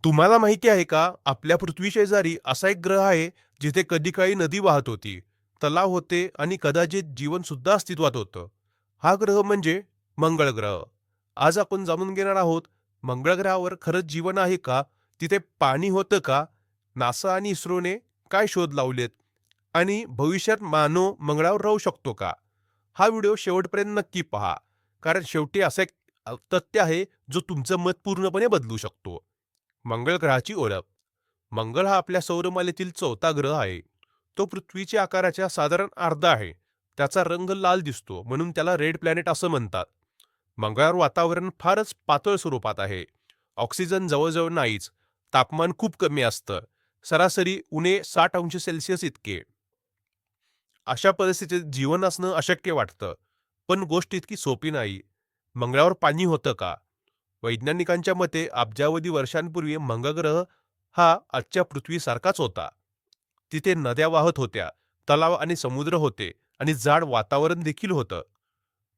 तुम्हाला माहिती आहे का, आपल्या पृथ्वी शेजारी असा एक ग्रह आहे, जिथे कधी काळी नदी वाहत होती, तलाव होते आणि कदाचित जीवन सुद्धा अस्तित्वात होतं. हा ग्रह म्हणजे मंगळ ग्रह. आज आपण जाणून घेणार आहोत, मंगळ ग्रहावर खरंच जीवन आहे का? तिथे पाणी होतं का? नासा आणि इस्रोने काय शोध लावलेत? आणि भविष्यात मानव मंगळावर राहू शकतो का? हा व्हिडिओ शेवटपर्यंत नक्की पहा. कारण शेवटी असं एक तथ्य आहे, जो तुमचं मत पूर्णपणे बदलू शकतो. मंगळ ग्रहाची ओळख. मंगळ हा आपल्या सौरमालेतील चौथा ग्रह आहे. तो पृथ्वीच्या आकाराच्या साधारण अर्धा आहे. त्याचा रंग लाल दिसतो, म्हणून त्याला रेड प्लॅनेट असं म्हणतात. मंगळावर वातावरण फारच पातळ स्वरूपात आहे. ऑक्सिजन जवळजवळ नाहीच. तापमान खूप कमी असतं. सरासरी उणे 60 अंश सेल्सिअस इतके. अशा परिस्थितीत जीवन असणं अशक्य वाटतं. पण गोष्ट इतकी सोपी नाही. मंगळावर पाणी होतं का? वैज्ञानिकांच्या मते अब्जावधी वर्षांपूर्वी मंगळ ग्रह हा आजच्या पृथ्वीसारखाच होता. तिथे नद्या वाहत होत्या, तलाव आणि समुद्र होते आणि जाड वातावरण देखील होतं.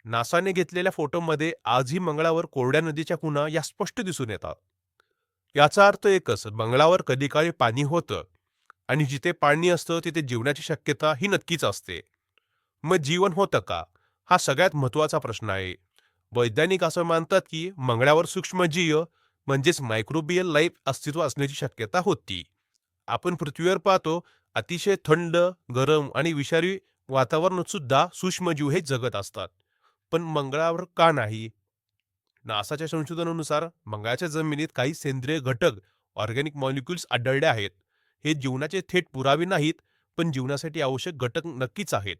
नासाने घेतलेल्या फोटोमध्ये आजही मंगळावर कोरड्या नदीच्या खुणा या स्पष्ट दिसून येतात. याचा अर्थ एकच, मंगळावर कधी काळी पाणी होतं आणि जिथे पाणी असतं तिथे जीवनाची शक्यता ही नक्कीच असते. मग जीवन होतं का? हा सगळ्यात महत्त्वाचा प्रश्न आहे. वैज्ञानिक असं मानतात की मंगळावर सूक्ष्मजीव म्हणजेच मायक्रोबियल लाईफ अस्तित्व असण्याची शक्यता होती. आपण पृथ्वीवर पाहतो, अतिशय थंड, गरम आणि विषारी वातावरणात सुद्धा सूक्ष्मजीव हे जगत असतात. पण मंगळावर का नाही? नासाच्या संशोधनानुसार मंगळाच्या जमिनीत काही सेंद्रिय घटक ऑर्गॅनिक मॉलिक्युल्स आढळले आहेत. हे जीवनाचे थेट पुरावे नाहीत, पण जीवनासाठी आवश्यक घटक नक्कीच आहेत.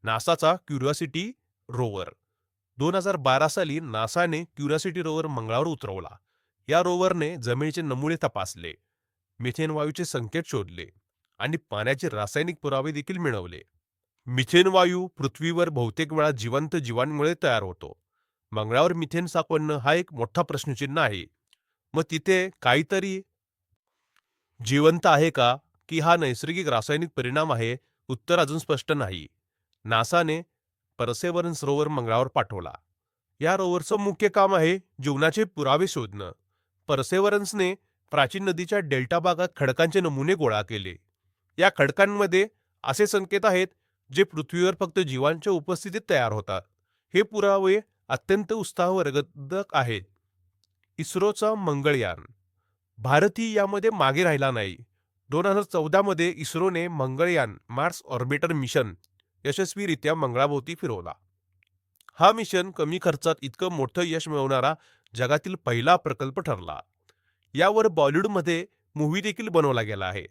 नासाचा क्युरिओसिटी रोवर. 2012 साली नासाने क्युरिओसिटी रोवर मंगळावर उतरवला. या रोवरने जमिनीचे नमुने तपासले, मिथेन वायूचे संकेत शोधले आणि पाण्याचे रासायनिक पुरावे देखील मिळवले. मिथेन वायू पृथ्वीवर बहुतेक वेळा जिवंत जीवांमुळे तयार होतो. मंगळावर मिथेन सापडणं हा एक मोठा प्रश्नचिन्ह आहे. मग तिथे काहीतरी जिवंत आहे का? की हा नैसर्गिक रासायनिक परिणाम आहे? उत्तर अजून स्पष्ट नाही. नासाने परसेवरन्स रोवर मंगळावर पाठवला. या रोवरचं मुख्य काम आहे जीवनाचे पुरावे शोधणं. परसेवरन्सने प्राचीन नदीच्या डेल्टा भागात खडकांचे नमुने गोळा केले. या खडकांमध्ये असे संकेत आहेत जे पृथ्वीवर फक्त जीवांच्या उपस्थितीत तयार होतात. हे पुरावे अत्यंत उत्साहवर्धक आहेत. इस्रोचा मंगळयान. भारतही यामध्ये मागे राहिला नाही. 2014 मध्ये इस्रोने मंगळयान मार्स ऑर्बिटर मिशन यशस्वीरित्या मंगळाभोवती फिरवला. हा मिशन कमी खर्चात इतकं मोठं यश मिळवणारा जगातील पहिला प्रकल्प ठरला. यावर बॉलिवूडमध्ये मूव्ही देखील बनवला गेला आहे.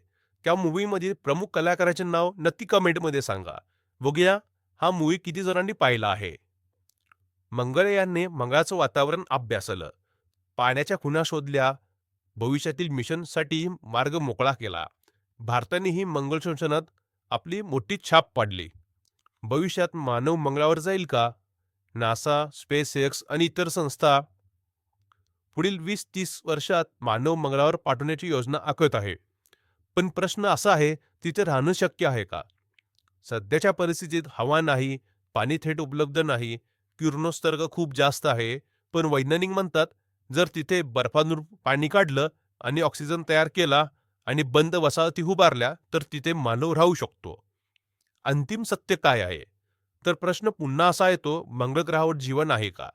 त्या मूव्हीमधील प्रमुख कलाकाराचे नाव नक्की कमेंटमध्ये सांगा. बघूया हा मूव्ही किती जणांनी पाहिला आहे. मंगळयानने मंगळाचं वातावरण अभ्यासलं, पाण्याच्या खुणा शोधल्या, भविष्यातील मिशनसाठी मार्ग मोकळा केला. भारतानेही मंगळ संशोधनात आपली मोठी छाप पाडली. भविष्यात मानव मंगळावर जाईल का? नासा, स्पेसएक्स आणि इतर संस्था पुढील 20-30 वर्षात मानव मंगळावर पाठवण्याची योजना आखत आहे. पण प्रश्न असा आहे, तिथे राहणं शक्य आहे का? सध्याच्या परिस्थितीत हवा नाही, पाणी थेट उपलब्ध नाही, किरणोत्सर्ग खूप जास्त आहे. पण वैज्ञानिक म्हणतात, जर तिथे बर्फातून पाणी काढलं आणि ऑक्सिजन तयार केला आणि बंद वसाहती उभारल्या, तर तिथे मानव राहू शकतो. अंतिम सत्य काय आहे? तर प्रश्न पुन्हा असा येतो, मंगळ ग्रहावर जीवन आहे का?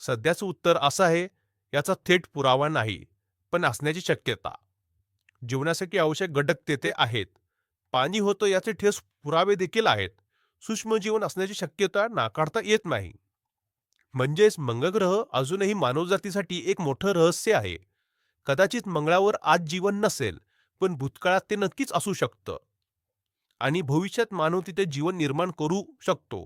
सध्याचं उत्तर असं आहे, याचा थेट पुरावा नाही, पण असण्याची शक्यता. जीवनासाठी आवश्यक घटक तेथे आहेत. पाणी होतं याचे ठोस पुरावे देखील आहेत. सूक्ष्म जीवन असण्याची शक्यता नाकारता येत नाही. म्हणजेच मंगळ ग्रह अजूनही मानवजातीसाठी एक मोठं रहस्य आहे. कदाचित मंगळावर आज जीवन नसेल, पण भूतकाळात ते नक्कीच असू शकतं. आणि भविष्यात मानव तिथे जीवन निर्माण करू शकतो.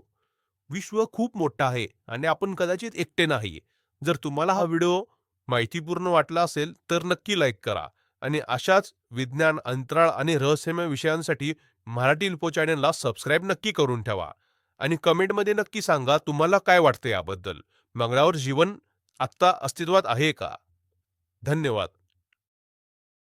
विश्व खूप मोठं आहे आणि आपण कदाचित एकटे नाही. जर तुम्हाला हा व्हिडिओ माहितीपूर्ण वाटला असेल तर नक्की लाईक करा आणि अशाच विज्ञान, अंतराळ आणि रहस्यमय विषयांसाठी मराठी इन्फो चॅनलला सबस्क्राईब नक्की करून ठेवा आणि कमेंटमध्ये नक्की सांगा तुम्हाला काय वाटतं याबद्दल. मंगळावर जीवन आत्ता अस्तित्वात आहे का? धन्यवाद.